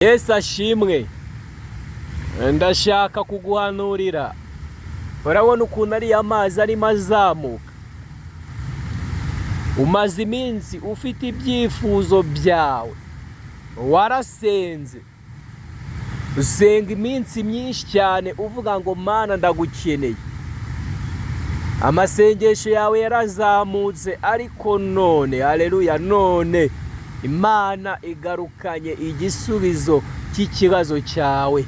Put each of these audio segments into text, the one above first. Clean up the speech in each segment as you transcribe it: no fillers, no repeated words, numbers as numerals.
Yesu ashimwe. Ndashaka kuguhanurira. Urabona ukuntu ari amazi arimo azamuka. Umaze iminsi ufite ibyifuzo byawe. Warasenze. Usenga iminsi myinshi cyane uvuga ngo Mana ndagukeneye. Amasengesho yawe yarazamutse ariko none, haleluya, none Imana igarukanye igisubizo cy'ikibazo cyawe.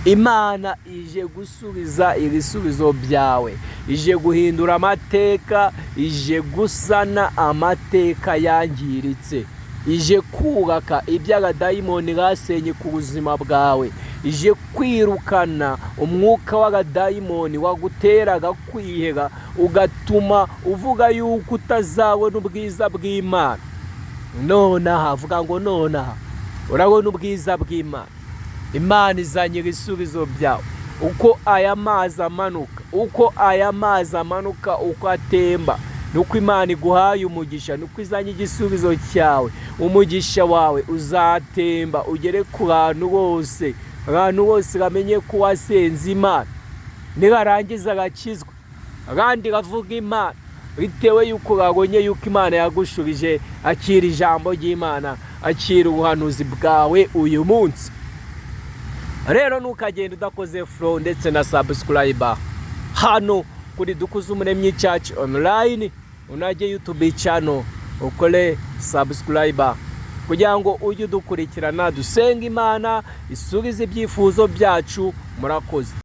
Imana ije gusubiza ibisubizo byawe, ije guhindura amateka, ije gusana amateka yangiritse, ije kubaka iby'agadayimoni basenye ku buzima bwawe, ije kwirukana umwuka w'agadayimoni waguteraga kwiheba ugatuma uvuga yuko utazabona ubwiza bw'Imana. Nonaha avuga ngo nonaha urabona ubwiza bw'Imana. Imana izanye ibisubizo byawe. Uko aya mazi amanuka, uko atemba, nuko Imana iguhaye umugisha, nuko izanye igisubizo cyawe. Umugisha wawe uzatemba ugere ku bantu bose, abantu bose bamenye ko wasenze Imana. Nibarangiza agakizwa abandi bavuga Imana, bitewe yuko babonye yuko Imana yagushubije. Akira ijambo ry'Imana, akira ubuhanuzi bwawe uyu munsi. Rero ntukagenda udakoze follow ndetse na subscribe hano kuri Dukuzumuremyi Church online. Unajye YouTube channel ukore subscribe kugira ngo ujye udukurikirana, dusenga Imana isubize ibyifuzo byacu. Murakoze.